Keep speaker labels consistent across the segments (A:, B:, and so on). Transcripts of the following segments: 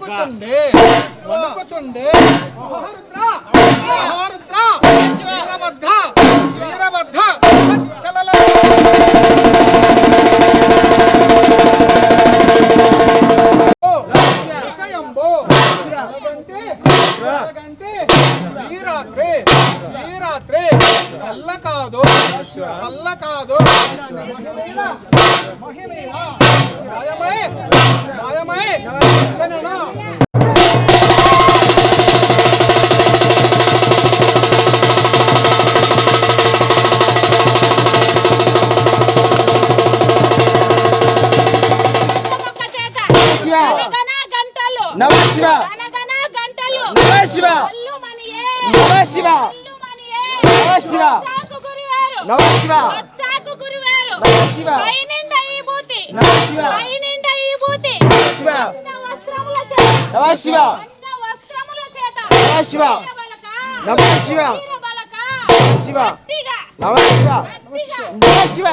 A: వణుకుచుండే వణుకుచుండే మహారుద్ర మహారుద్ర వీరభద్ర వీరభద్ర కళ్ళ కాదు కళ్ళ కాదు మహిమేన జయమై జయమై జనన
B: నమశివ నమశివ నమశివ నమశివ నమశివ నమశివ నమశివ నమశివ నమశివ శివ నమశివ నమశివ నమశివ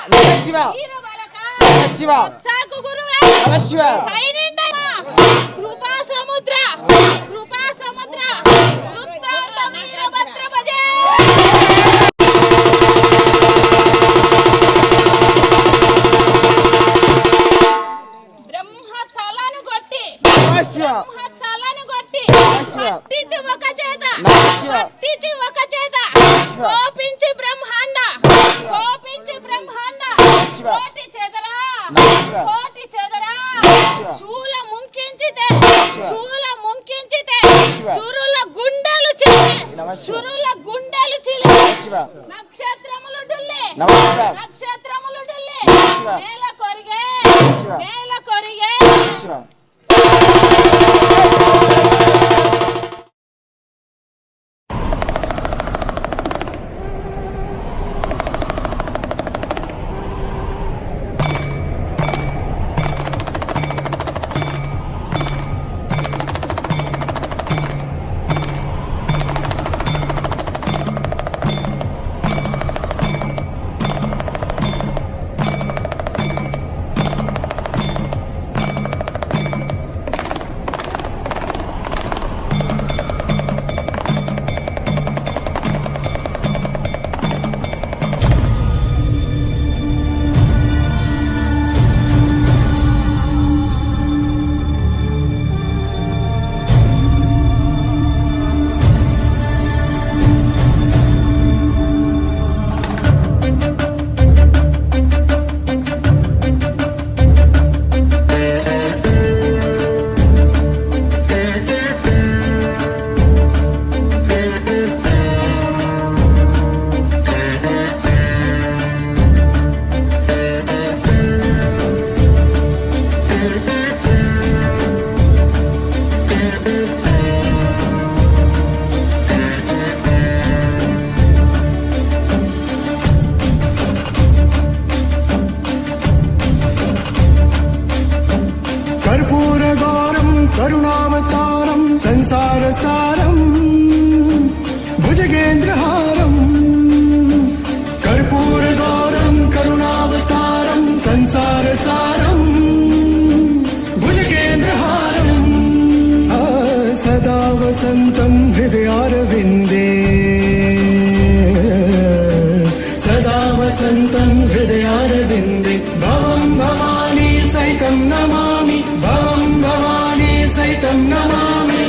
B: నమశివ నమశివ
C: కృపా సముద్ర కృపా సముద్ర వృత్తాంత వీరభద్ర భజే బ్రహ్మ తలను కొట్టి పట్టితి ఒక చేత పట్టితి ఒక చేత కోపించి బ్రహ్మాండ కోపించి బ్రహ్మాండ కోటి చెదరా కోటి చెదరా శూల ముంకించితే శూల ముంకించితే శురుల గుండెలు చిలి శురుల గుండెలు చిలి నక్షత్రములు డుల్లే నక్షత్రములు డుల్లే నేల కొరిగే నేల కొరిగే
D: కరుణావతారం సంసార సారం భుజగేంద్రహారం కర్పూర గౌరం కరుణావతారం సంసార సారం భుజగేంద్రహారం సదా వసంతం హృదయారవిందే సదా వసంతం హృదయారవిందే భవం భవానీ సైతం నమామి భవం భవానీ సైతం నమామి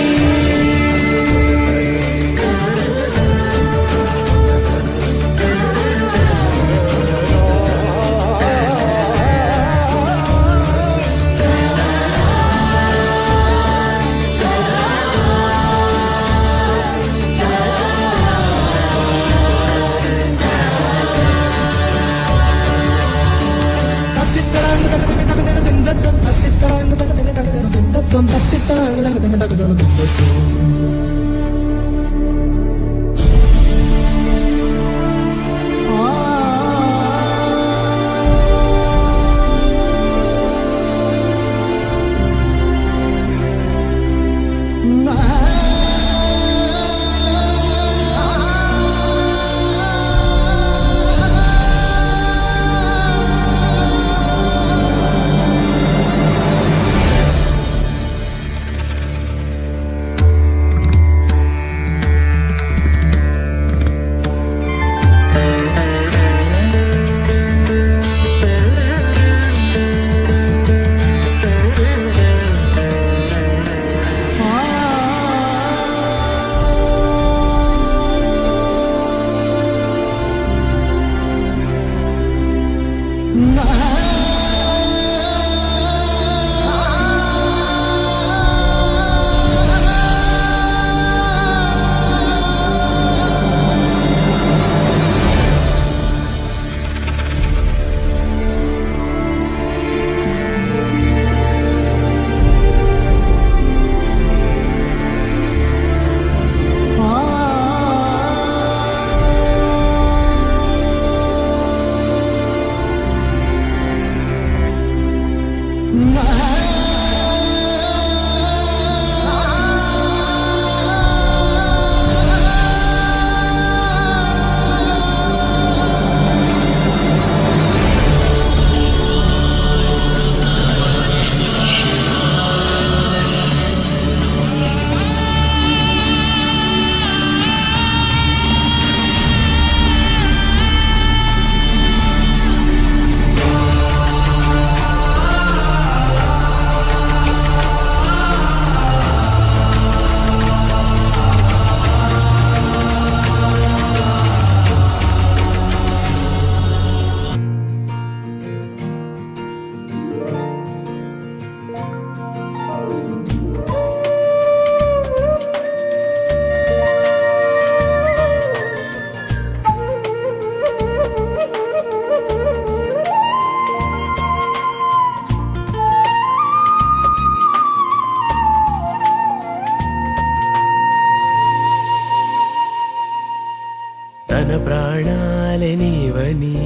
D: నీవని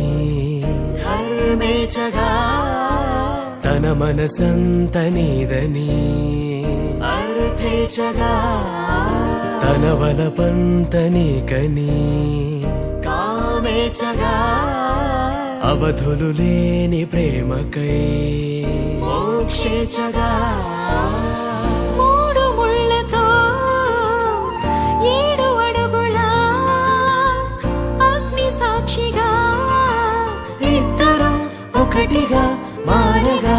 E: ధర్మేచగా
D: తన మనసంత నీదని
E: అర్థేచగా
D: తన వలపంత నీకని
E: కామేచగా
D: అవధులు లేని ప్రేమకై
E: మోక్షేచగా
C: మూడు ముళ్ళతో 7 అడుగుల అగ్ని సాక్షిగా
E: ఇద్దరు ఒకటిగా మారగా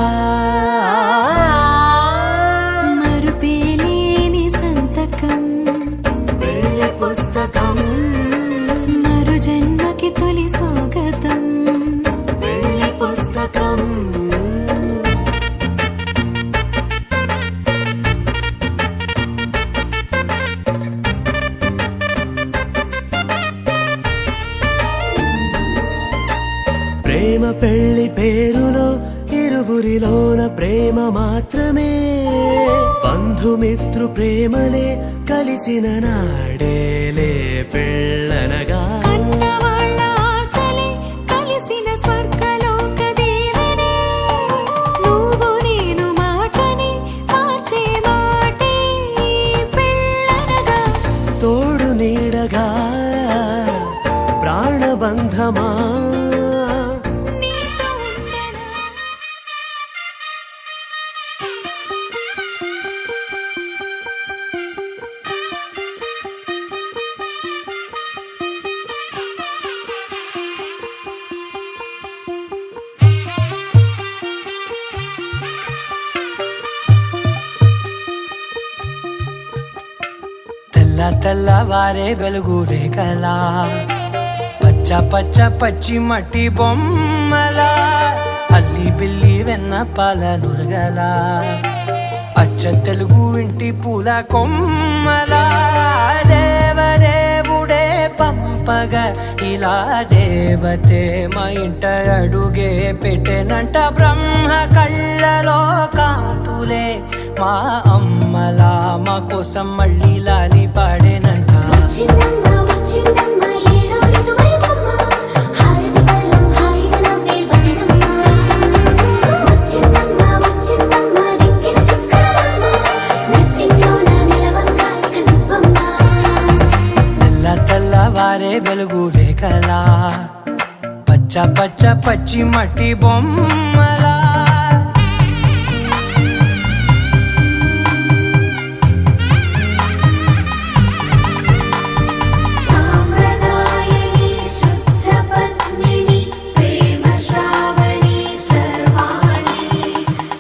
C: మరుపేలేని సంతకం
E: వెళ్ళి పుస్తకం
C: మరు జన్మకి తొలి స్వాగతం
E: వెళ్ళి పుస్తకం
D: ప్రేమ పెళ్లి పేరులో ఇరువురిలోన ప్రేమ మాత్రమే బంధుమిత్రు ప్రేమనే కలిసిన నాడేలే పెళ్ళనగా
C: కన్నవాళ్ళ ఆశలే కలిసిన స్వర్గలోక దేవనే నువ్వు నేను మాటని మార్చే మాటే పెళ్ళనగా
D: తోడు నీడగా ప్రాణబంధమా
C: నీతో ఉండనా
E: తెల్ల తెల్లవారే వెలుగు రేఖలా పచ్చ పచ్చ పచ్చి మట్టి బొమ్మలా అల్లి బిల్లి వెన్న పాల నురగలా అచ్చ తెలుగు ఇంటి పూల కొమ్మలా దేవదేవుడే పంపగ ఇలా దేవతే మా ఇంట అడుగే పెట్టెనంట బ్రహ్మ కళ్ళలో కాంతులే మా అమ్మలా మా కోసం మళ్ళీ లాలి పాడేనంట
C: వచ్చిందమ్మ వచ్చిందమ్మ ఏడో ఋతువైవమ్మ హారతి పళ్ళం హాయిగా నవ్వే వదనమ్మ వచ్చిందమ్మ వచ్చిందమ్మ దిక్కిన చుక్కలమ్మ నెట్టింట్లోన నిలవంగా ఇక నువ్వమ్మ
E: తెల్ల తెల్లవారే వెలుగు రేఖలా పచ్చ పచ్చ పచ్చి మట్టి బొమ్మలా
C: సాంప్రదాయని శుద్ధ పద్మిని ప్రేమ శ్రావణి సర్వాణి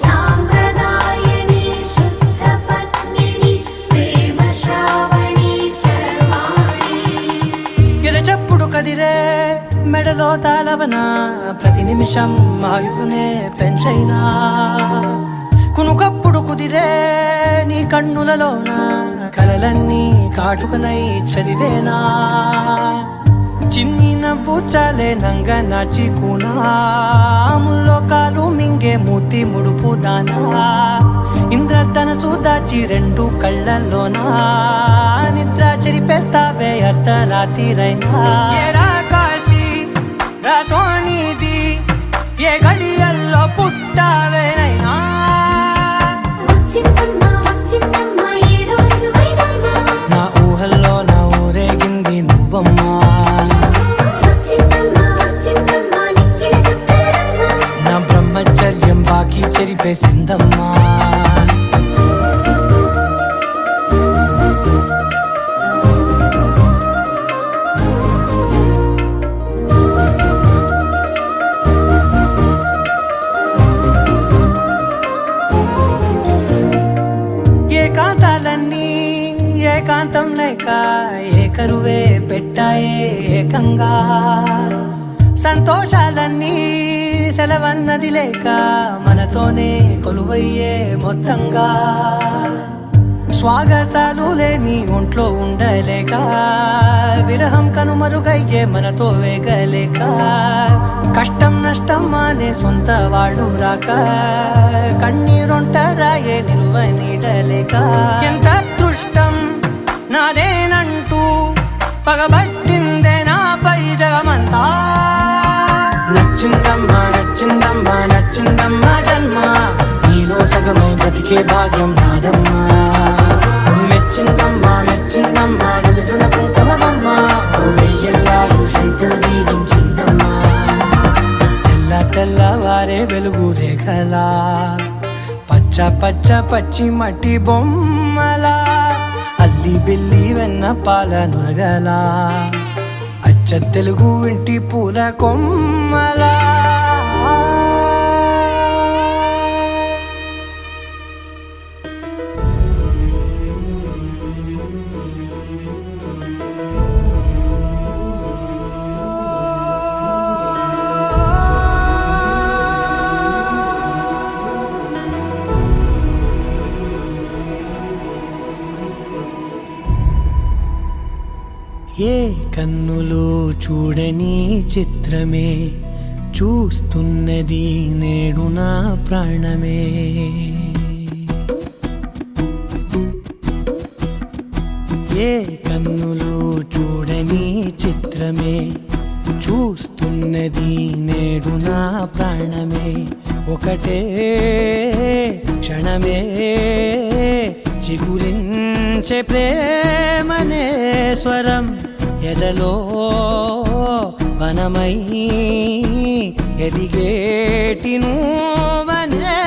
C: సాంప్రదాయని శుద్ధ పద్మిని ప్రేమ శ్రావణి సర్వాణి
E: ఎరచప్పుడు కదిరే మెడలో తాళవన ప్రతి నిమిషం ఆయుధునే పెంచైనా కునుకప్పుడు కుదిరే నీ కన్నులలోన కలలన్నీ కాటుకనై చదివేనా చిన్ని నవ్వు చాలే నంగ నాచి కూనాముల్లో కాలు మింగే మూతి ముడుపు దానా ఇంద్రధనసు దాచి 2 కళ్ళల్లోనా నిద్ర చెరిపేస్తావే అర్ధరాత్రిరైనా ఏరా కాశీ రా సోనిది ఏ గడియల్లో పుట్టావేనైనా
C: వచ్చిందమ్మ వచ్చిందమ్మ ఏడో ఋతువైవమ్మ
E: నా ఊహల్లో నా ఊరేగింది నువ్వమ్మా
C: వచ్చిందమ్మ వచ్చిందమ్మ నిక్కిన చుక్కలమ్మ
E: నా బ్రహ్మచర్యం బాకీ చెరిపేసిందమ్మా ఏకాంతాలన్నీ ఏకాంతం లేక ఏకరువే పెట్టాయే ఏకంగా సంతోషాలన్నీ సెలవన్నది లేక మనతోనే కొలువయ్యే మొత్తంగా స్వాగతాలు లేని ఒంట్లో ఉండలేక విరహం కనుమరుగయ్యే మనతో వేగలేక కష్టం నష్టం అనే సొంత వాళ్ళు రాక కన్నీరొంటరాయే నిలువ నీడలేక ఎంత అదృష్టం నాదేనంటూ పగబట్టిందే నాపై జగమంతా వచ్చిందమ్మా జన్మ నీలో సగమై బ్రతికే భాగ్యం నాదమ్మా మెచ్చిందమ్మా మెచ్చిందమ్మా ఎదుటిన కుంకుమమ్మా వెయ్యల్లాలు శంకరు దీవించిందమ్మా తెల్ల తెల్లవారే వెలుగు రేఖలా పచ్చ పచ్చ పచ్చి మట్టి బొమ్మలా అల్లి బిల్లి వెన్న పాల నురగలా అచ్చ తెలుగు ఇంటి పూల కొమ్మలా ఏ కన్నులో చూడని చిత్రమే చూస్తున్నది నేడు నా ప్రాణమే ఏ కన్నులో చూడని చిత్రమే చూస్తున్నది నేడు నా ప్రాణమే ఒకటే క్షణమే చిగురించే ప్రేమనే స్వరం ఎదలో వనమై ఎదిగేటి నువ్వనే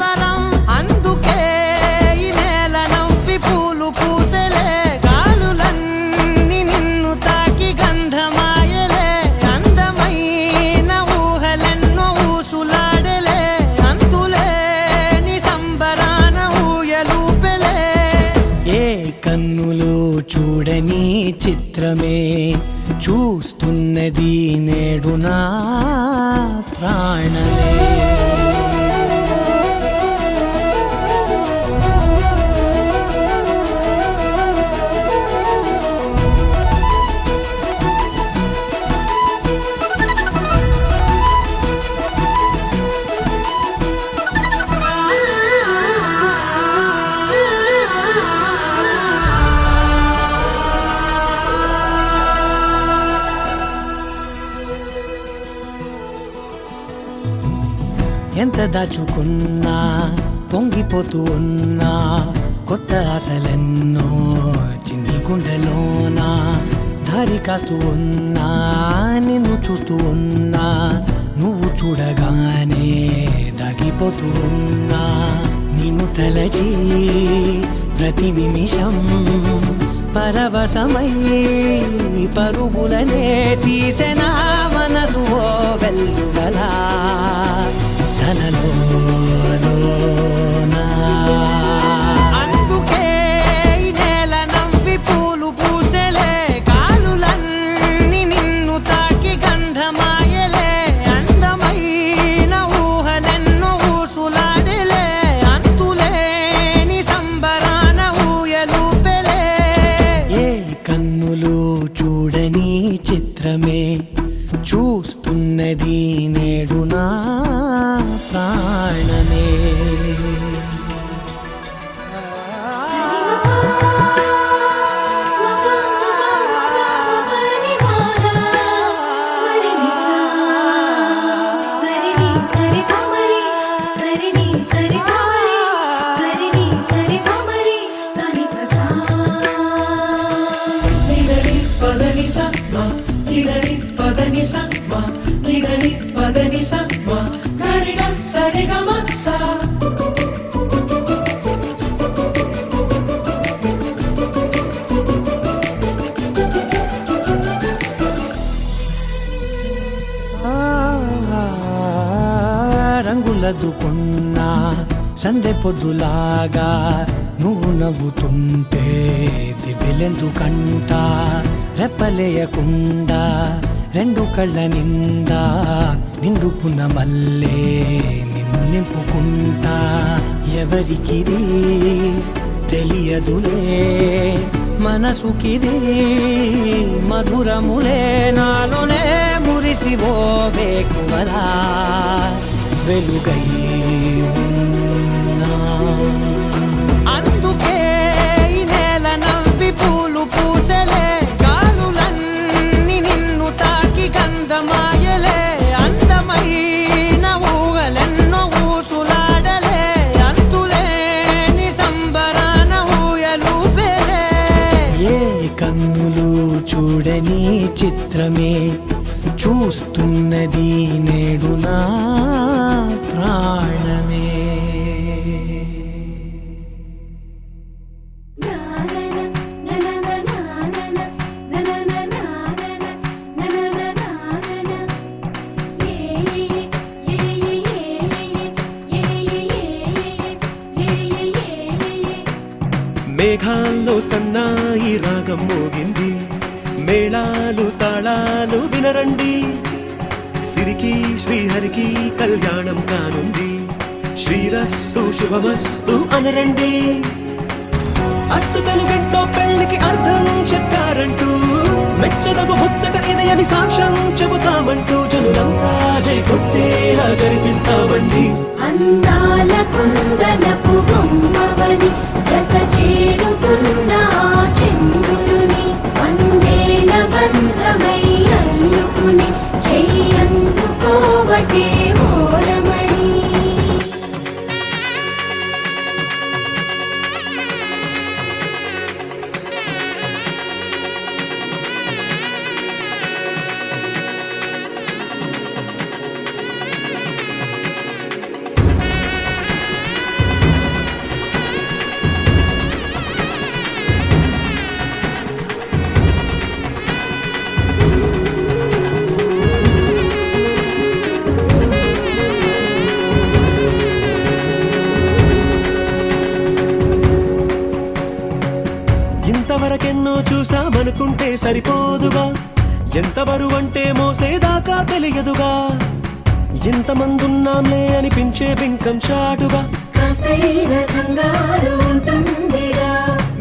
E: వరం అందుకే ఈ నేల నవ్వి పూలు పూసలే గాలులన్నీ నిన్ను తాకి గంధమాయలే అందమైన ఊహలెన్నో ఊసులాడలే అంతులేని సంబరాన ఊయలూపెలే ఏ కన్నులు చూడని చిత్రమే చూస్తున్నది నేడు నా ప్రాణమే ఎంత దాచుకున్నా పొంగిపోతూ ఉన్నా కొత్త ఆశలెన్నో చిన్ని గుండెలోనా దారి కాస్తూ ఉన్నా నిన్ను చూస్తూ ఉన్నా నువ్వు చూడగానే దాగిపోతూ ఉన్నా నిన్ను తలచి ప్రతి నిమిషం పరవశమై పరుగులనే తీసెనా మనసు ఓ వెల్లువలా అందుకే ఈ నేల నవ్వి పూలు పూసలే గాలులన్నీ నిన్ను తాకి గంధమాయలే అందమైన ఊహలెన్నో ఊసులాడలే అంతులేని సంబరాన ఊయలూపెలే ఏ కన్నులు చూడని చిత్రమే చూస్తున్నది నేడు నా ప్రాణమే రంగులదుకున్నా సందె పొద్దులాగా నువ్వు నవ్వుతుంటే దివ్వెలెందుకంట రెప్పలేయకుండా రెండు కళ్ళ నిండా నిండుకున్న మల్లే నిన్ను నింపుకుంటా ఎవరికిది తెలియదులే మనసుకిది మధురములే నాలోనే మురిసివో వేకువలా వెలుగై ఉన్నా అందుకే ఈ నేల నవ్వి పూలు పూసలే గాలులన్నీ నిన్ను తాకి గంధమాయలే అందమైన ఊహలెన్నో
D: చిత్రమే చూస్తున్నది నేడు నా ప్రాణమే.
F: మేఘాల్లో సన్నాయి రాగం మోగింది, మేళాలు తాళాలు వినరండి, సిరికి శ్రీహరికి కళ్యాణం కానుంది, శ్రీరస్తు శుభమస్తు అనరండి. అచ్చతలు గంటో పెళ్లికి అర్థం చెప్పారంటూ, మెచ్చదగు ముచ్చట ఇది అని సాక్ష్యం చెబుతామంటూ, జనులంతా జై కొట్టేలా జరిపిస్తామండి.
C: అందాల కుందనపు బొమ్మవని జత చేరుతున్న ఆ చంద్రుని, వందేల బంధమై అల్లుకుని చెయ్యందుకోవటే ఓరమణి.
F: ఇంతవరకెన్నో చూసామనుకుంటే సరిపోదుగా, ఎంత బరువంటే మోసేదాకా తెలియదుగా, ఇంతమందున్నాంలే అనిపించే బింకం చాటుగా,
C: కాస్తైన కంగారు ఉంటుందిగా.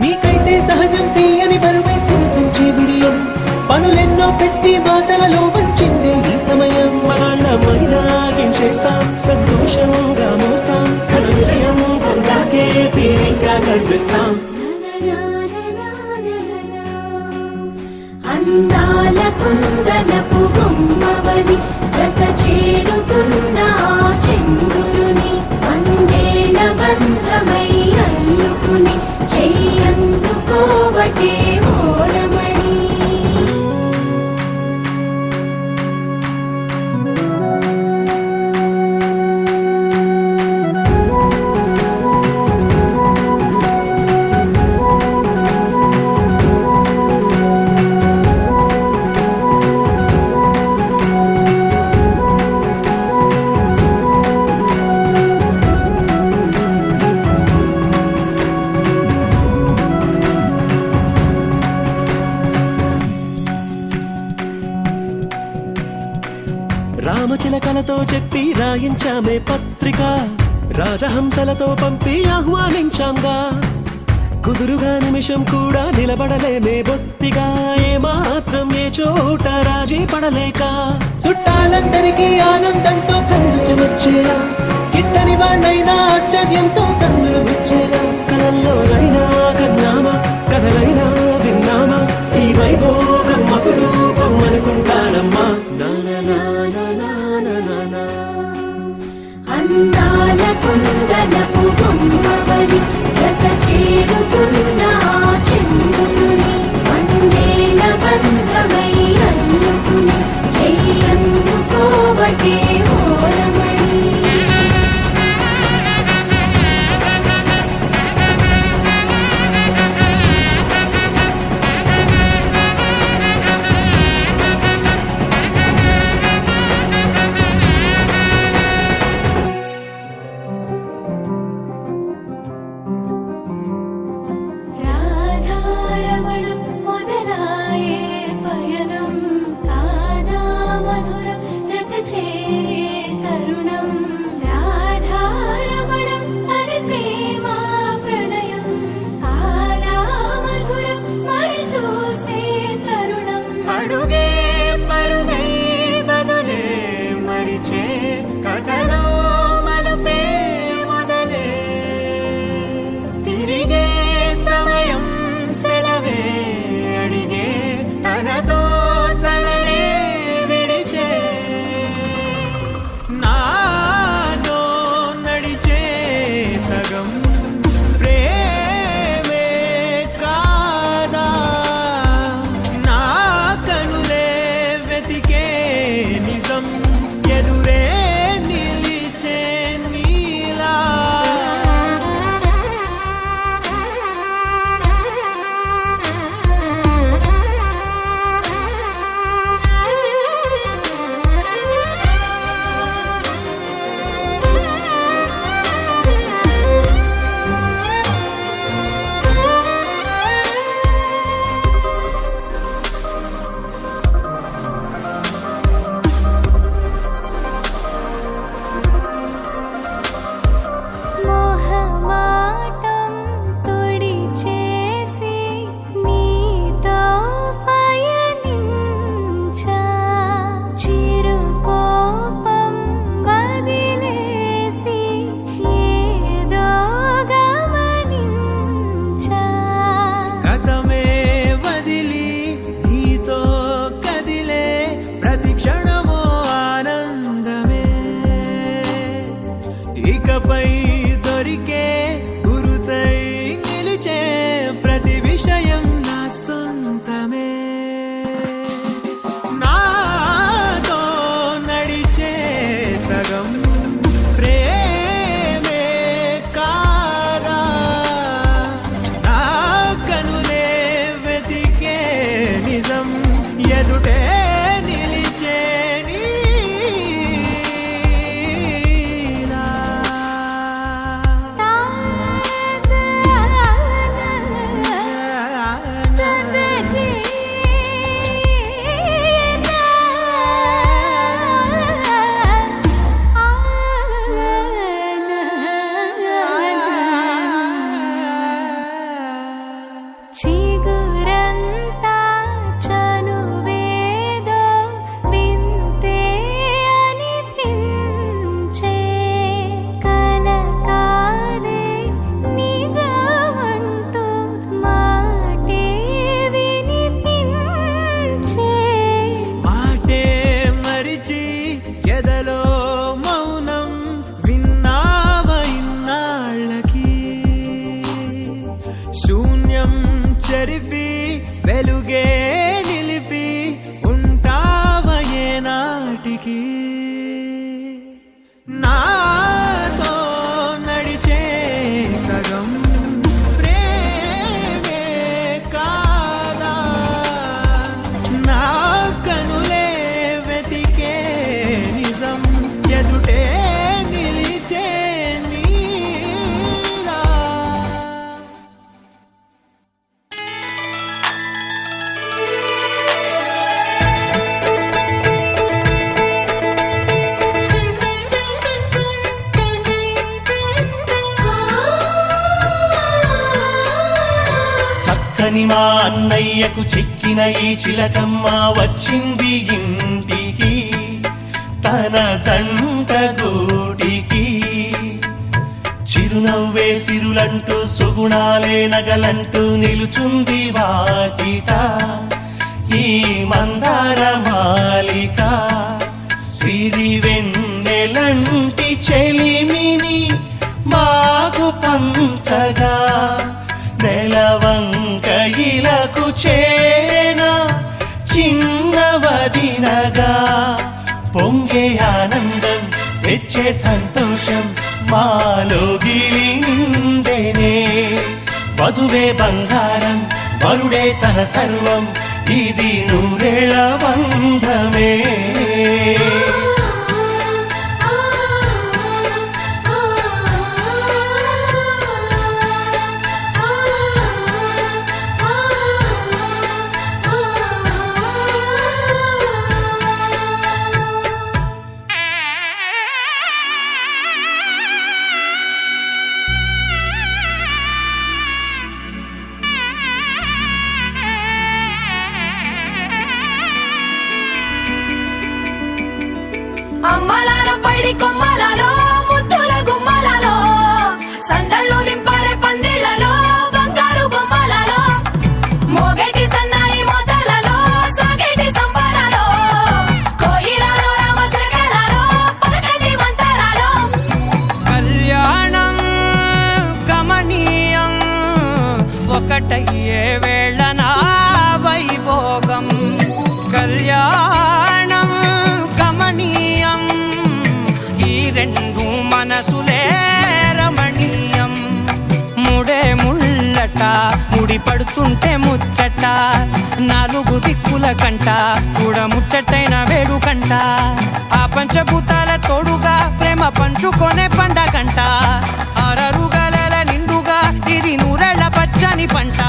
D: మీకైతే సహజం తీయని బరువై సిరసించే బిడియం, పనులెన్నో పెట్టి మాటలలో వచ్చిందే ఈ సమయం.
F: మనాళ్ళమైనా గించేస్తాం, సంతోషంగా మోస్తాం, ఘన విజయం పొందాకే తీరిగ్గా కనిపిస్తాం.
C: అందాల కుందనపు బొమ్మవని జత చేరుతున్న ఆ చంద్రుని, వందేల బంధమై అల్లుకుని చెయ్యందుకోవటే ఓరమణి.
F: రామచిలకలతో చెప్పి రాయించామే పత్రిక, రాజహంసలతో పంపి ఆహ్వానించాంగా, కుదురుగా నిమిషం కూడా నిలబడలేమే బొత్తిగా, ఏ మాత్రం ఏ చోట రాజీ పడలేక,
D: చుట్టాలందరికీ ఆనందంతో కళ్ళు చెమర్చేలా, గిట్టని వాళ్ళైనా ఆశ్చర్యంతో కన్నులు వచ్చేలా,
F: కలల్లోనైనా కన్నామా కథలైనా విన్నామా, ఈ వైభోగం అపురూపం అనుకుంటానమ్మా.
C: అందాల కుందనపు బొమ్మవని జత చేరుతున్న ఆ చంద్రుని, వందేల బంధమై అల్లుకుని చెయ్యందుకోవటే ఓరమణి.
F: చెరిపి వెలుగే నిలిపి ఉంటావయే నాటికి నాతో నడిచే సగం ప్రేమే కాదా నా కనులే వెతికే నిజం ఎదుటే నిలిచే నీలా
G: చక్కని మా అన్నయ్యకు చిక్కిన ఈ చిలకమ్మ వచ్చింది ఇంటికి తన జంట గూటికి చిరునవ్వే సిరులంటూ సుగుణాలే నగలంటూ నిలుచుంది వాకిట ఈ మందార మాలిక సిరి వెన్నెలంటి చెలిమిని మాకు పంచగా నెలవంక ఇలకు చేన చిన్నవదినగా పొంగే ఆనందం తెచ్చే సంతోషం మాలో గిలిందెనే వధువే బంగారం వరుడే తన సర్వం ఇది నూరేళ్ల బంధమే
C: అమ్మలాల పైడి కొమ్మలలో ముద్దుల గుమ్మలలో సందళ్ళు నింపారే పందిళ్లలో బంగారు బొమ్మలలో మోగేటి సన్నాయి మోతలలో సాగేటి సంబరాలో కోయిలలో రామశకలలో పలకటి మంతరాలో
F: కళ్యాణం కమనీయం ఒకటయ్యే వేళ నా వైభోగం కళ్యాణం కమనీయం ఈ రెండు మనసులే రమణీయం ముడే ముళ్ళట ముడి పడుతుంటే ముచ్చట నాలుగు దిక్కుల కంట చూడ ముచ్చటైన వేడుకంట ఆ పంచభూతాల తోడుగా ప్రేమ పంచుకొనే పండగంట ఆరరుగల నిండుగా ఇది నూరెళ్ళ పచ్చని పంట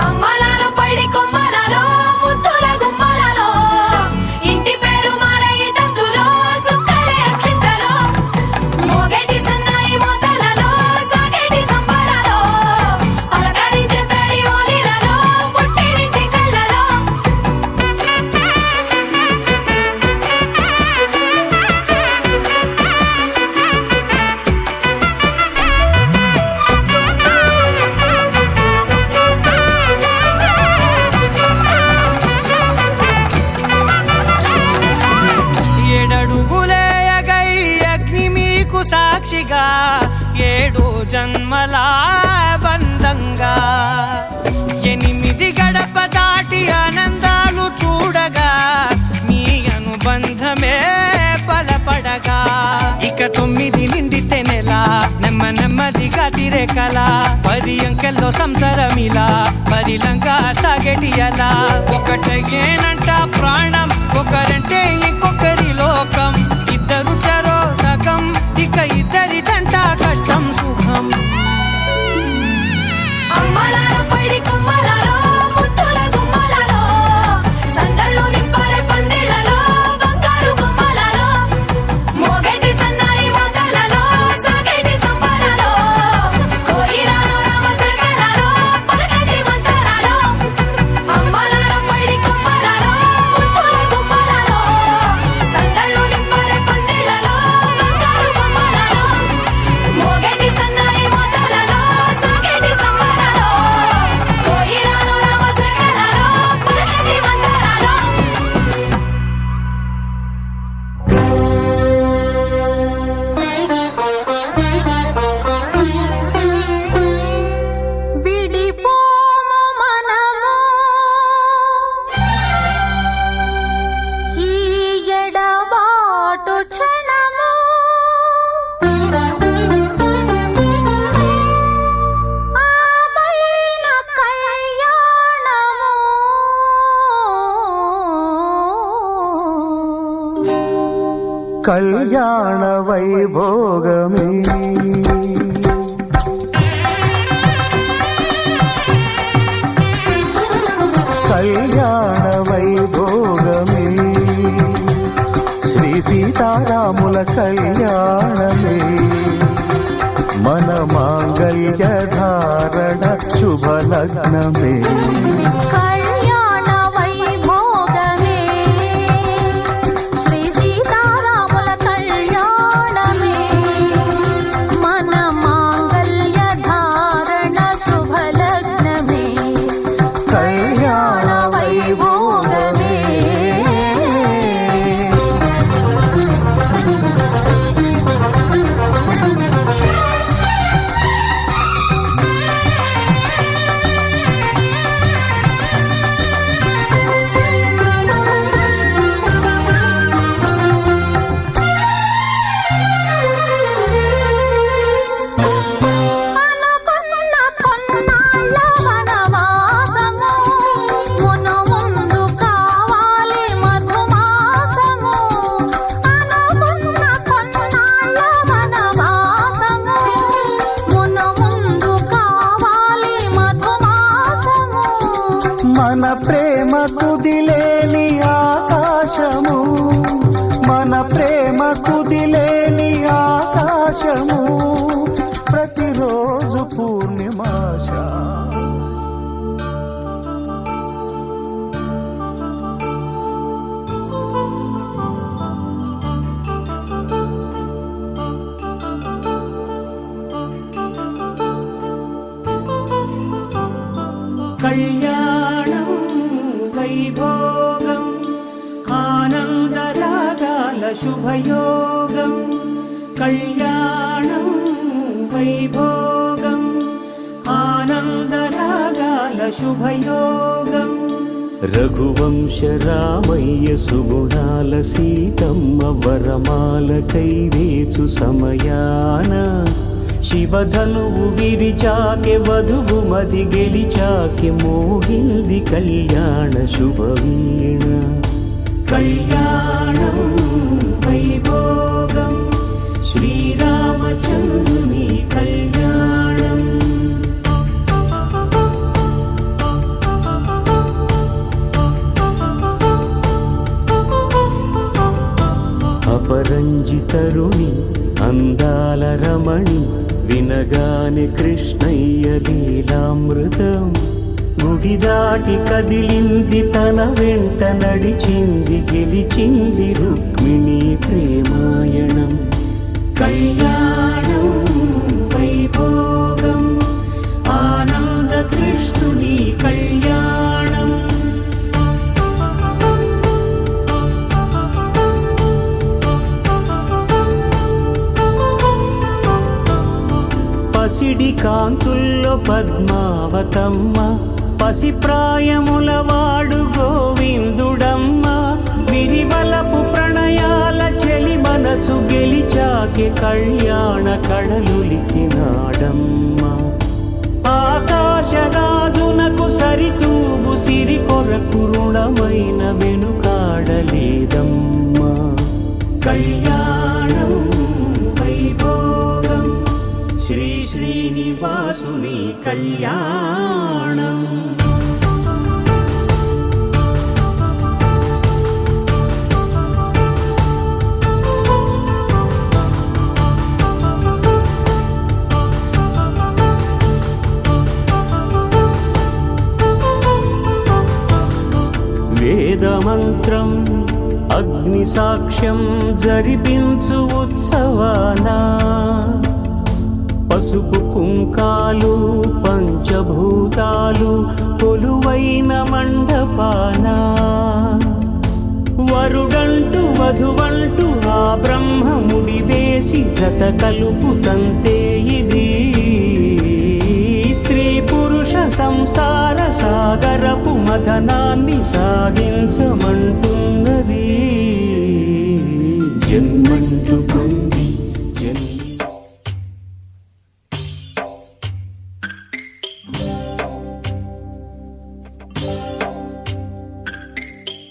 C: అమ్మలాల పైడి కొమ్మలలో ముద్దుల గుమ్మలలో ఇంటి పేరు మారయి తందులో చుక్కలే అక్షింతలో మోగేటి సన్నాయి మోతలలో సాగేటి సంబరాలో పలకరించే తడి ఓలిలలో పుట్టినింటి కళ్ళలో
F: ఏడడుగులేయగై అగ్ని మీకు సాక్షిగా 7 జన్మల బంధంగా 8 గడప దాటి ఆనందాలు చూడగా మీ అనుబంధమే బలపడగా ఇక 9 నిండితే నెల నెమ్మదిగా తిరే కల 10 అంకెల్లో సంసారమిలా పరిలంగా సాగేటి అలా ఒకటేనంట ప్రాణం ఒకరంటే ఇంకొకరి లోకం ఇద్దరు చరో సగం ఇక ఇద్దరిదంట కష్టం సుఖం
C: అమ్మలాల పైడి కొమ్మలలో ముద్దుల గుమ్మలలో సందళ్ళు నింపారే పందిళ్లలో బంగారు బొమ్మలలో మోగేటి సన్నాయి మోతలలో సాగేటి సంబరాలో కోయిలలో రామశకలలో పలకటి మంతరాలో అమ్మలాల పైడి కొమ్మలలో ముద్దుల గుమ్మలలో సందళ్ళు
G: కళ్యాణ వైభోగమే కళ్యాణ వైభోగమే శ్రీ సీతారాముల కళ్యాణమే మన మాంగళ్య ధారణ శుభలగ్నమే
C: కళ్యాణ వైభోగమే శ్రీ సీతారాముల కళ్యాణమే మన మాంగళ్య ధారణ శుభలగ్నమే కళ్యాణ వైభోగమే అనుకున్న కొన్నాళ్ళ వనవాసము మును ముందు కావాలి మధుమాసము అనుకున్న కొన్నాళ్ళ వనవాసము మును ముందు కావాలి మధుమాసము
G: మన ప్రేమ కుదిలేని ఆకాశము మన ప్రేమ కుదిలేని ఆకాశము ప్రతిరోజు పూర్ణిమాశ
F: కళ్యాణం వైభోగం ఆనందరాగాల శుభయోగం కళ్యాణం వైభోగం ఆనందరాగాల శుభయోగం రఘువంశ రామయ్య సుగుణాల సీతమ్మ వరమాల కైవేచు సమయాన శివధనువు విరిచాకె వధువు మది గెలిచాకె మోగింది కళ్యాణ శుభవీణ కళ్యాణం వైభోగం శ్రీరామచంద్రుని కళ్యాణం అపరంజితరుణి అందాల రమణి వినగానే కృష్ణయ్య లీలామృతం గుడి దాటి కదిలింది తన వెంట నడిచింది గెలిచింది రుక్మిణి ప్రేమాయణం కళ్యాణం వైభోగం ఆనంద కృష్ణుని కళ్యాణం పసిడి కాంతుల్లో పద్మావతమ్మ పసిప్రాయముల వాడు గోవిందుడమ్మ విరివలపు ప్రణయాల చెలి మనసు గెలిచాకె కళ్యాణ కళలులికినాడమ్మ ఆకాశరాజునకు సరితూగు సిరి కొరకు రుణమైన వెనుకాడలేదమ్మా కళ్యాణం వైభోగం శ్రీ శ్రీనివాసుని కళ్యాణం వేదమంత్రం అగ్ని సాక్ష్యం జరిపించు ఉత్సవానా పసుపు కుంకాలు పంచభూతాలు కొలువైన మండపానా వరుడంటూ వధువంటూ ఆ బ్రహ్మముడి వేసి జత కలుపుతంతే ఇది స్త్రీ పురుష సంసార సాగరపు మథనాన్ని సాగించమంటున్నది జన్మంటూ పొంది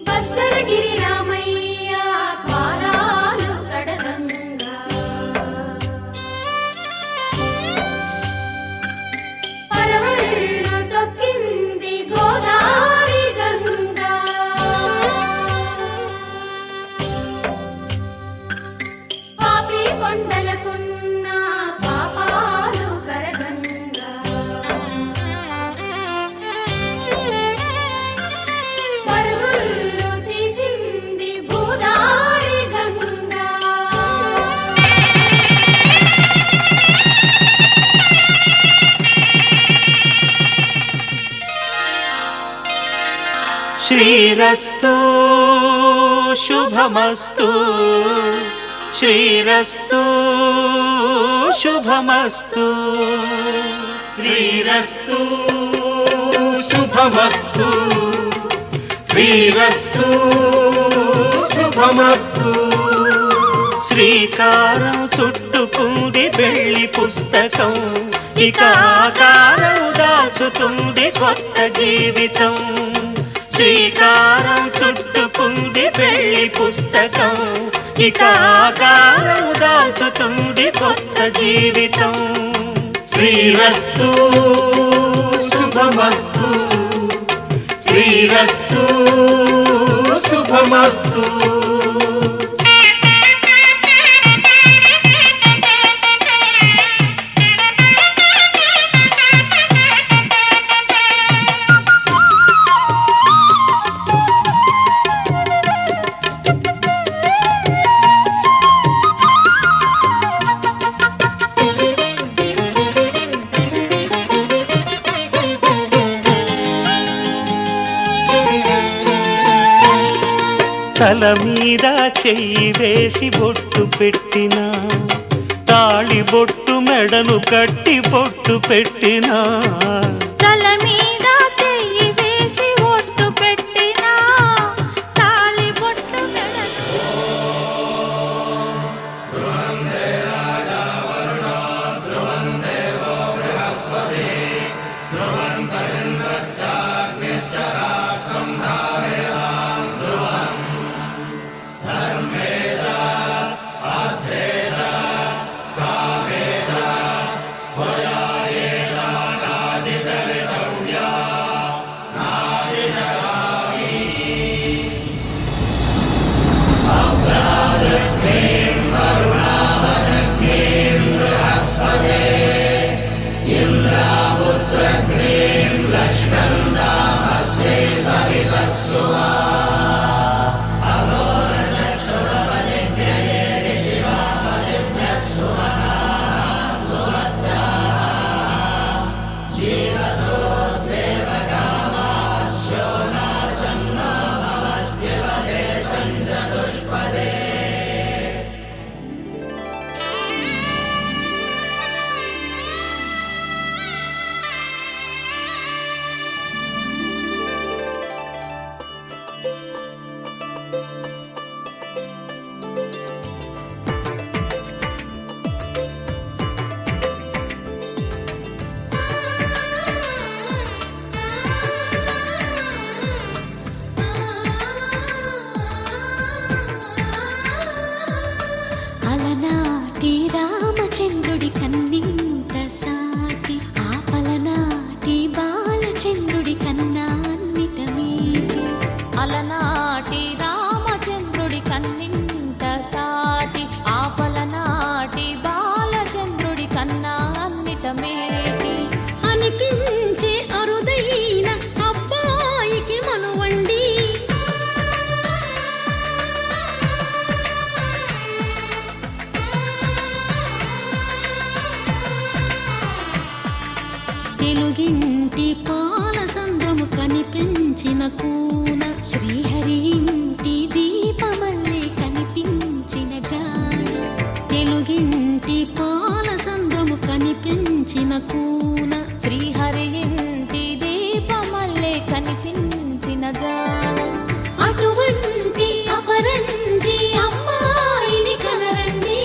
C: భద్రగిరి రామయ్య పాదాలు కడ
F: శ్రీరస్తు శుభమస్తు శ్రీరస్తు శుభమస్తు శ్రీరస్తు శుభమస్తు శ్రీరస్తు శుభమస్తు శ్రీకారం చుట్టుకుంది పెళ్లి పుస్తకం ఇక ఆకారం దాచుతుంది కొత్త జీవితం శ్రీకారం చుట్టుకుంది పెళ్లి పుస్తకం ఇక ఆకారం దాచుతుంది కొత్త జీవితం శ్రీరస్తు శుభమస్తు శ్రీరస్తు శుభమస్తు తల మీద చెయ్యి వేసి బొట్టు పెట్టినా తాళి బొట్టు మెడను కట్టి బొట్టు పెట్టినా
C: తల మీద చెయ్యి వేసి ఒట్టు పెట్టినా తాళి బొట్టు అలనాటి రామచంద్రుడి కన్నింత సాటి ఆపలనాటి బాలచంద్రుడి కన్నా అన్నిట మీటి అలనాటి రామచంద్రుడి కన్నింత సాటి ఆపలనాటి బాలచంద్రుడి కన్నా అన్నిట మేటి అనిపించే అరుదైన అబ్బాయికి మనువండి తెలుగింటి పాల సంద్రము కనిపించిన కూన శ్రీహరి ఇంటి దీపమల్లే కనిపించిన జాడ తెలుగింటి పాల సంద్రము కనిపించిన కూన శ్రీహరి ఇంటి దీపమల్లే కనిపించిన జాడ అటువంటి అపరంజి అమ్మాయిని కనరండి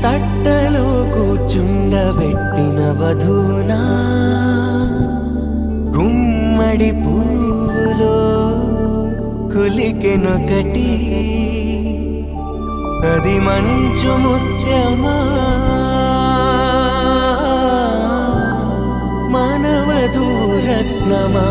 E: తట్టలో కూర్చుండబెట్టిన వధూనా గుమ్మడి పువ్వులో కులికెనొకటి అది మంచు ముత్యమా మానవధూరత్నమా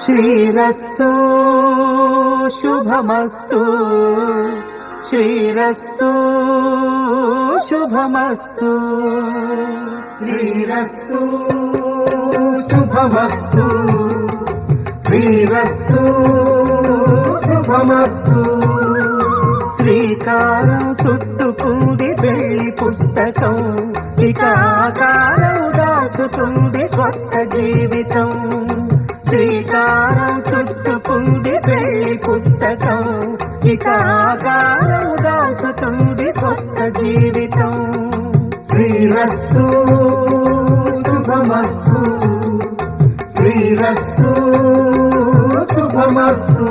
G: శ్రీరస్తు శుభమస్తు శ్రీరస్తు శుభమస్తు శ్రీరస్తు శుభమస్తు శ్రీరస్తు శుభమస్తు శ్రీకారం చుట్టుకుంది పెళ్లి పుస్తకం ఇక ఆకారం దాచుతుంది కొత్త జీవితం శ్రీకారం చుట్టుకుంది పెళ్లి పుస్తకం ఇక ఆకారం దాచుతుంది కొత్త జీవితం శ్రీరస్తు శుభమస్తు శ్రీరస్తు శుభమస్తు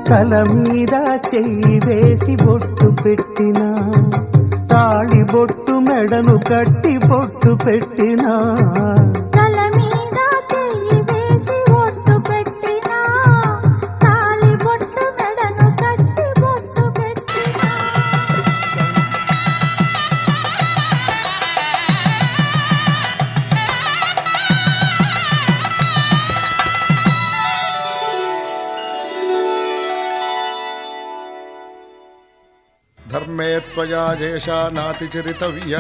G: తల మీద చెయ్యి వేసి బొట్టు పెట్టినా తాళి బొట్టు మెడను కట్టి బొట్టు పెట్టినా
C: తల మీద చెయ్యి వేసి బొట్టు పెట్టినా తాళి బొట్టు మెడను కట్టి బొట్టు పెట్టినా
H: ధర్మే త్వయా ఏషా నాతి చరితవ్య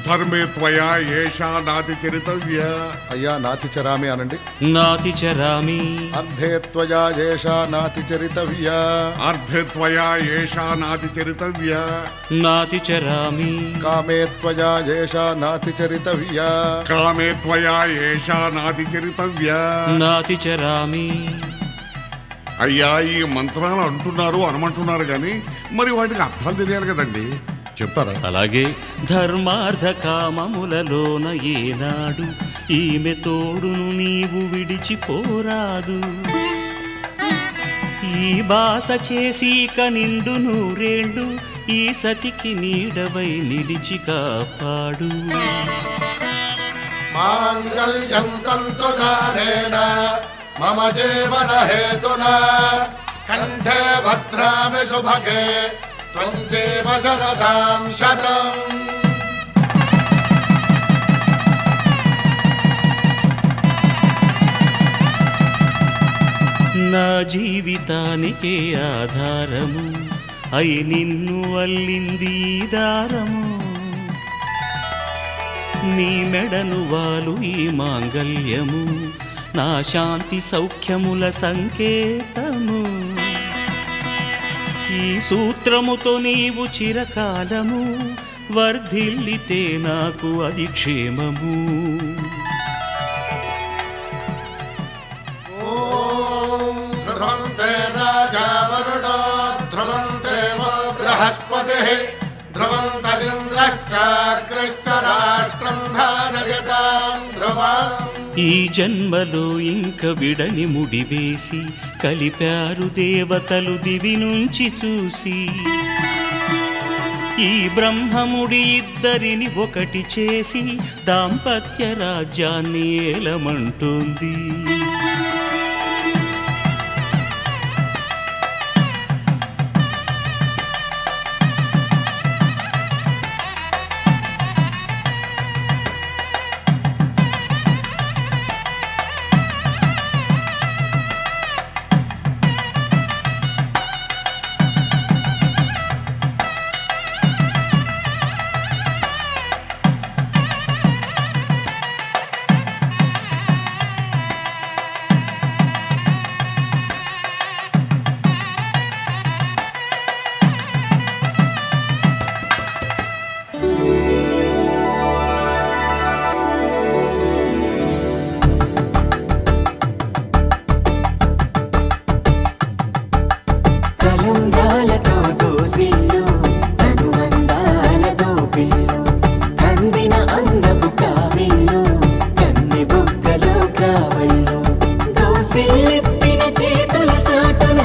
I: ధర్మే త్వయా ఏషా నాతి చరితవ్య
H: అయ్యా నాతి చరామి అనండి
F: నాతి చరామి
H: అర్ధే త్వయా ఏషా నాతి చరితవ్య
I: అర్ధే త్వయా ఏషా నాతి చరితవ్య
F: నాతి చరామి
H: కామే త్వయా ఏషా నాతి చరితవ్య
I: కామే త్వయా ఏషా నాతి చరితవ్య
F: నాతి చరామి
I: అయ్యా ఈ మంత్రాలు అంటున్నారు అనమంటున్నారు కానీ మరి వాటికి అర్థాలు తెలియాలి కదండి చెప్తారా?
F: అలాగే ధర్మార్థ కామములలోన ఏనాడు ఈమె తోడును నీవు విడిచిపోరాదు ఈ బాస చేసి నిండు నూరేళ్ళు ఈ సతికి నీడవై నిలిచి కాపాడు
H: మాంగళ్యం తంతునానేన మమ జీవన హేతునా కంఠే భద్రామి శుభగే త్వం జీవ శరదాం శతం
F: నా జీవితానికే ఆధారము అయి నిన్ను అల్లింది ఈ దారము నీ మెడను వాలు ఈ మాంగల్యము నా శాంతి సౌఖ్యముల సంకేతము ఈ సూత్రముతో నీవు చిరకాలము వర్ధిల్లితే నాకు అది క్షేమము
H: ధ్రువంతే రాజా వరుణో ధ్రువంతే బృహస్పతి ధ్రువంతరింద్రశ్చాగ్రశ్చ రాష్ట్రం ధారయతాం ధ్రువం
F: ఈ జన్మలో ఇంక విడని ముడివేసి కలిపారు దేవతలు దివి నుంచి చూసి ఈ బ్రహ్మముడి ఇద్దరిని ఒకటి చేసి దాంపత్య రాజ్యాన్ని ఏలమంటుంది
D: సిల్లెత్తిన చేతుల చాటున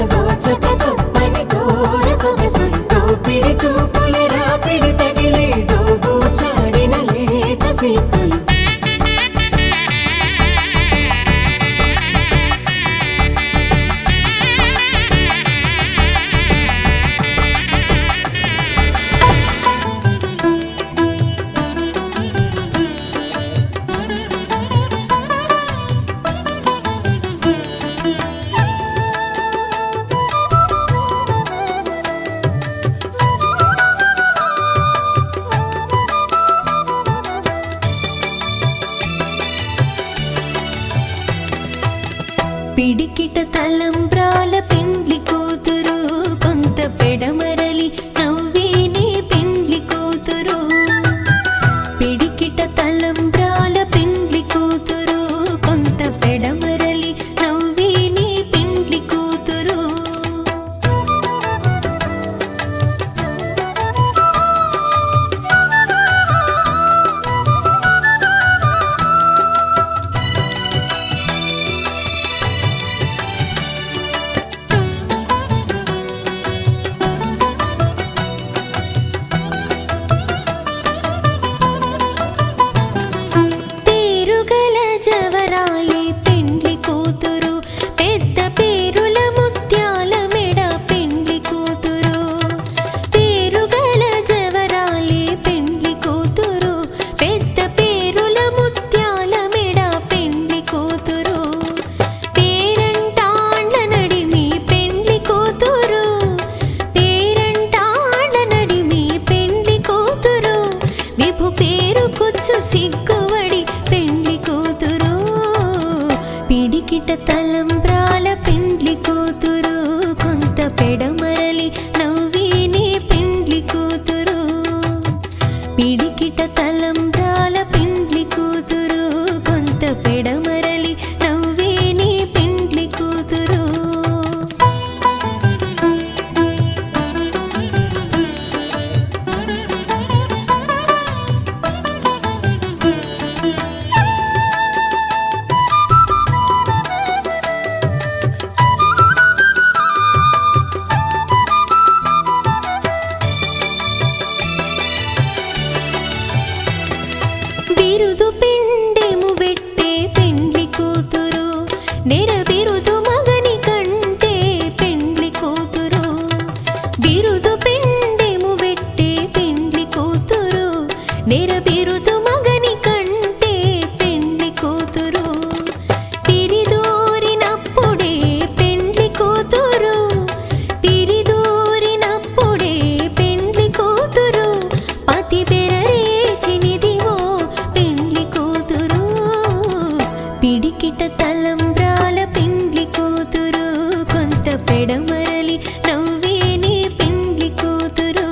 C: పెడమరలి నవ్వే నీ పెండ్లి కూతురు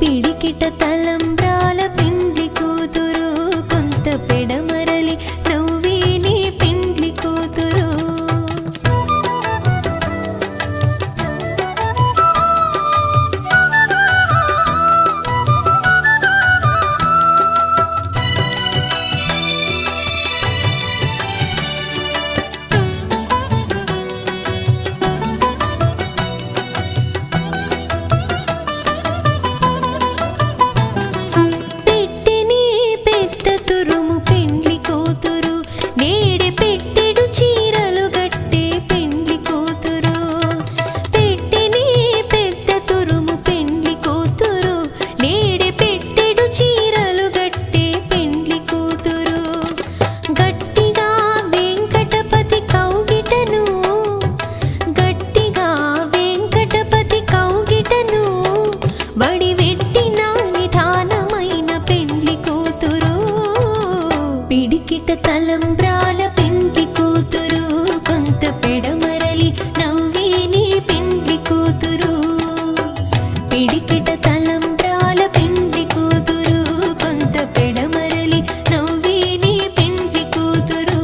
C: పిడికిట తలంబ్రాల పెండ్లి కూతురు కొంత పెడమరలి నవ్వే నీ పెండ్లి కూతురు పెట్టెని పెద్ద తురుము పెండ్లి కూతురు నేడే పెట్టెడు చీరలు గట్టే పెండ్లి కూతురు పెట్టెని పెద్ద తురుము పెండ్లి కూతురు నేడే పెట్టెడు చీరలు గట్టే పెండ్లి కూతురు గట్టిగా వెంకటపతి కౌగిటను గట్టిగా వెంకటపతి కౌగిటను వడివెట్టిన నిధానమైన పెండ్లి కూతురు పిడికిట తలంబ్రాల పెండ్లి కూతురు కొంత పెడమరలి నవ్వే నీ పెండ్లి కూతురు పిడికిట తలంబ్రాల పెండ్లి కూతురు కొంత పెడమరలి నవ్వే నీ పెండ్లి కూతురు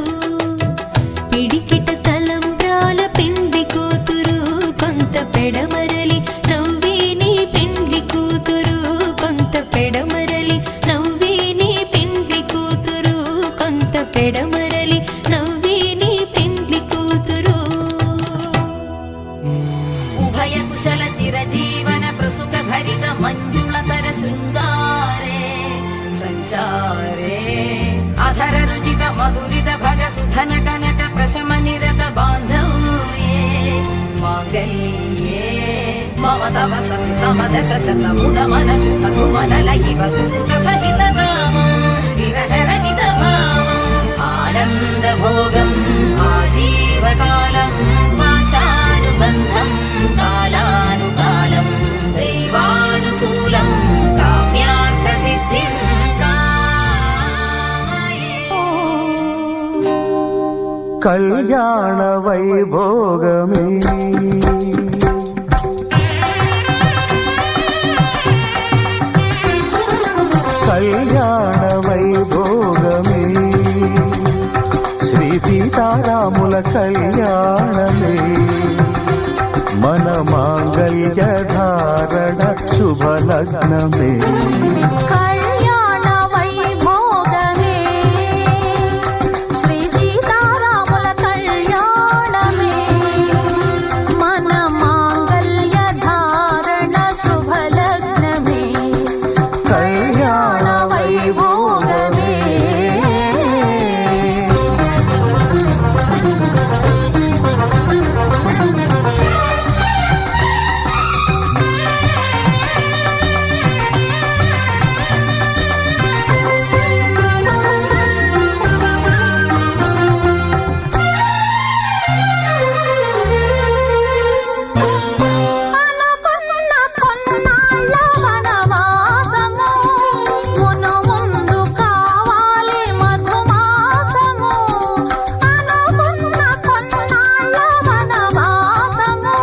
C: పిడికిట తలంబ్రాల పెండ్లి కూతురు కొంత పెడమరలి నవ్వే నీ పెండ్లి కూతురు కొంత పెడమరలి నవ్వే నీ పెండ్లి కూతురు కొంత పెడమరలి నవ్వే నీ పెండ్లి కూతురు
B: ఉభయ కుశల చిరజీవన ప్రసుక భరిత మంజుళతర శృంగారే సంచారే అధర రుచిత మధురిత భగ సుధన కనక ప్రశమ నిరత బాంధవ్యే మాంగళ్యే మమ తవ సతి సమదశ శత ముదమన శుభ సుమనల ఇవ సుసుత సహిత కామం విరహ రహిత భావం ఆనంద భోగం ఆజీవకాలం పాశానుబంధం కాలానుకాలం దైవానుకూలం కామ్యార్థ సిద్ధిం కామయే
G: కళ్యాణ వైభోగమే కళ్యాణ వైభోగమే శ్రీ సీతారాముల కళ్యాణమే మన మాంగళ్య ధారణ శుభలగ్నమే
C: కళ్యాణ వైభోగమే శ్రీ సీతారాముల కళ్యాణమే మన మాంగళ్య ధారణ శుభలగ్నమే
G: కళ్యాణ
C: వైభోగమే అనుకున్న కొన్నాళ్ళ వనవాసము మును ముందు కావాలి మధుమాసము అనుకున్న కొన్నాళ్ళ వనవాసము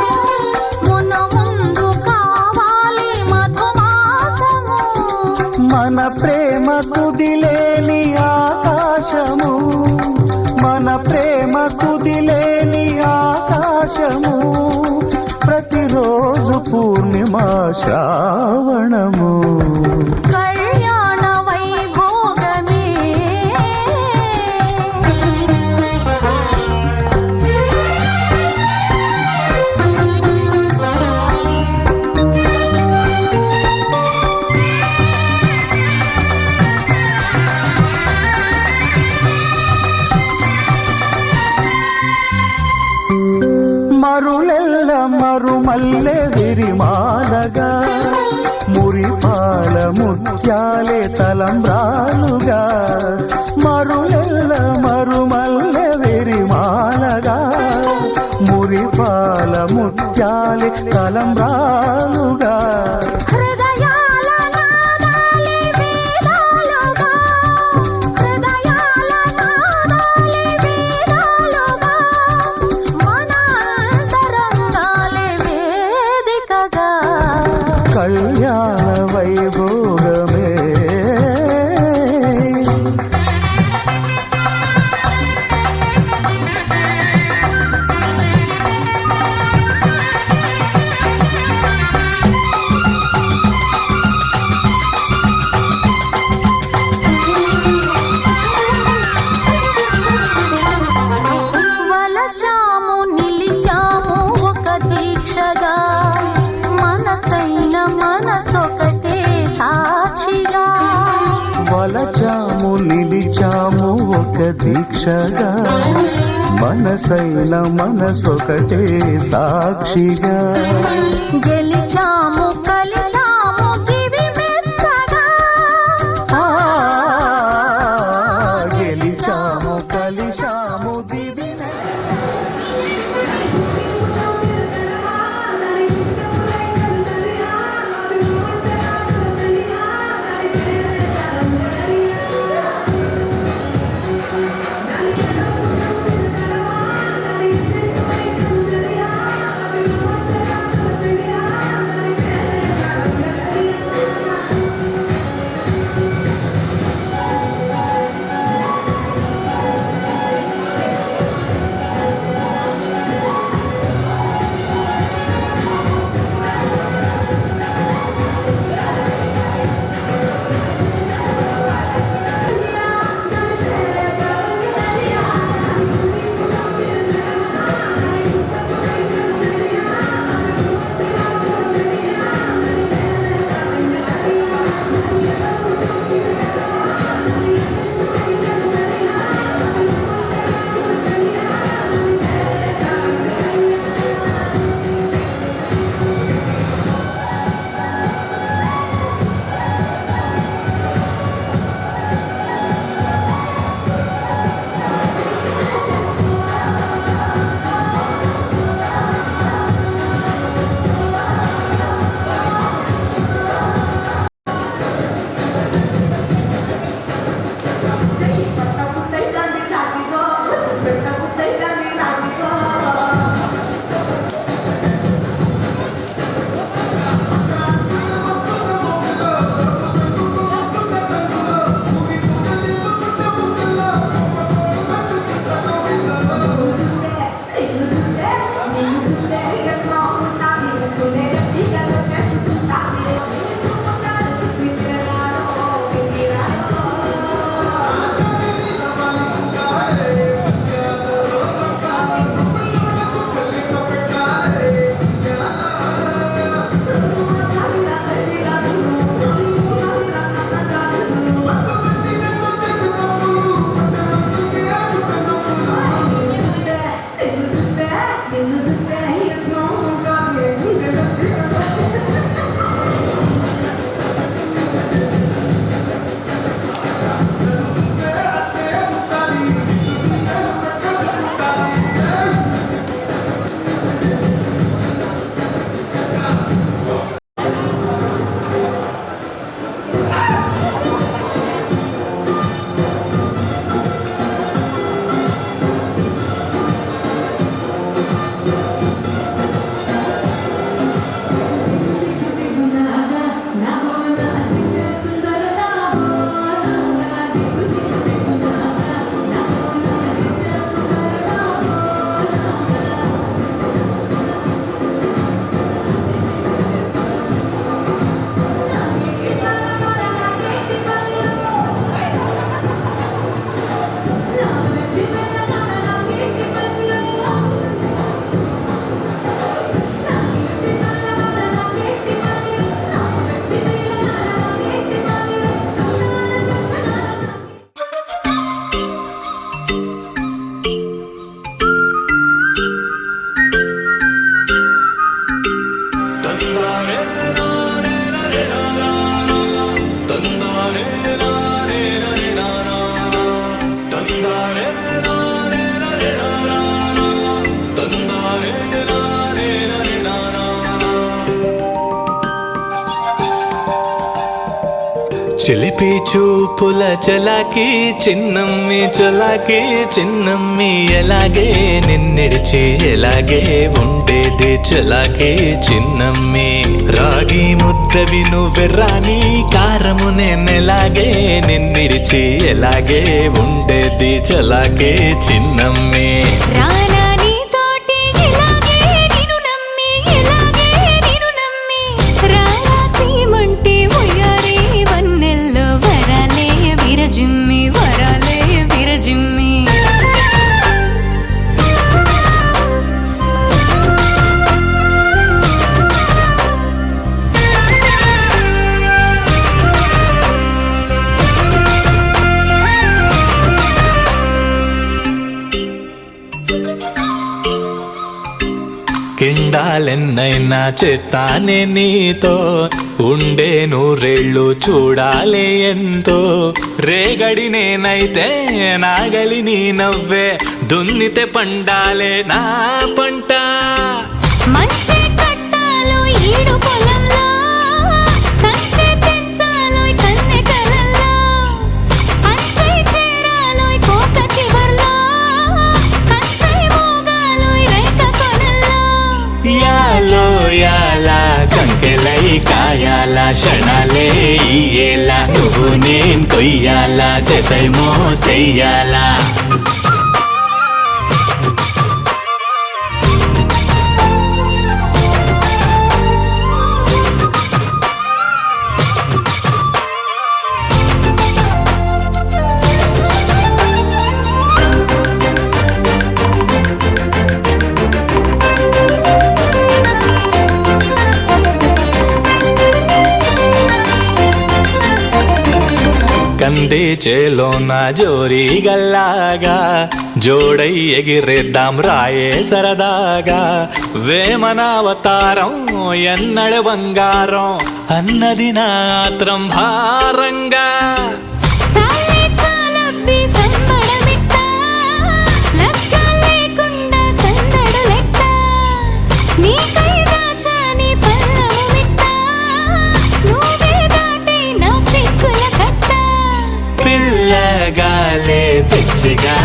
C: మును ముందు కావాలి మధుమాసము
G: మన ప్రేమ కుదిలేని ఆకాశము మన ప్రేమ కుదిలేని ఆకాశము ప్రతిరోజు పూర్ణిమా శ్రావణము
C: కళ్యాణ వైభోగమే
G: మరులెల్ల మరుమల్లె విరిమాలగా మురిపాల ముత్యాలే తలంబ్రాలుగా మరులెల్ల మరుమల్లె విరిమాలగా మురిపాల ముత్యాలే తలంబ్రాలుగా
C: హృదయాల నాదాలే వేదాలుగా హృదయాల నాదాలే వేదాలుగా మన అంతరంగ దీక్షగా మనసైన మనసొకటే సాక్షిగా
G: వలచాము నిలిచాము ఒక దీక్షగా మనసైన మనసొకటే సాక్షిగా
C: గెలిచాము కలిసాము దివి మెచ్చగా
G: గెలిచాము కలిసాము దివి
F: చిలిపి చూపుల చలాకి చిన్నమ్మి చలాకి చిన్నమ్మి ఎలాగే నిన్నిడిచి ఎలాగే ఉండేది చలాకి చిన్నమ్మి రాగి ముద్దవి నువ్వెర్రాని కారము నేనెలాగే నిన్నిడిచి ఎలాగే ఉండేది చలాకి చిన్నమ్మి త్యాగాలెన్నైనా చేస్తానే నీతో ఉండే నూరేళ్ళు చూడాలి ఎంతో రేగడి నేనైతే నాగలి నీ నవ్వే దున్నితే పండాలే నా పంట
C: మంచి కట్టాలో ఈడు పొలంలో కంచె పెంచాలో కన్నె కలల్లో అంచై చేరాలో కోక చివర్లో కంచై మోగాలో రేఖ కొనల్లో
F: యాలో యాలా కంకెలై కాయాల క్షణాలే ఇయ్యేలా నువ్వు నేను కొయ్యాలా జతై మోసెయ్యాలా కంది చేలోన జోరీ గల్లాగా జోడై ఎగిరేద్దాం రాయే సరదాగా వేమనావతారం ఎన్నడ బంగారం అన్నది నాత్రం భారంగా
C: సాలే చాలబ్బి సంబడమిట్ట లక్క లేకుండా సందడు లెక్క నీకై దాచాని పల్లము మిట్ట నువ్వే దాటి నా సిక్కుల కట్ట
F: పిల్లగాలే పిచ్చిగా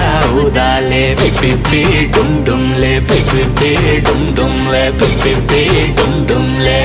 F: ఉదాలే పిప్పి డుమ్ డుమ్లే పిప్పి డుమ్ డుమ్లే పిప్పి డుమ్ డుమ్లే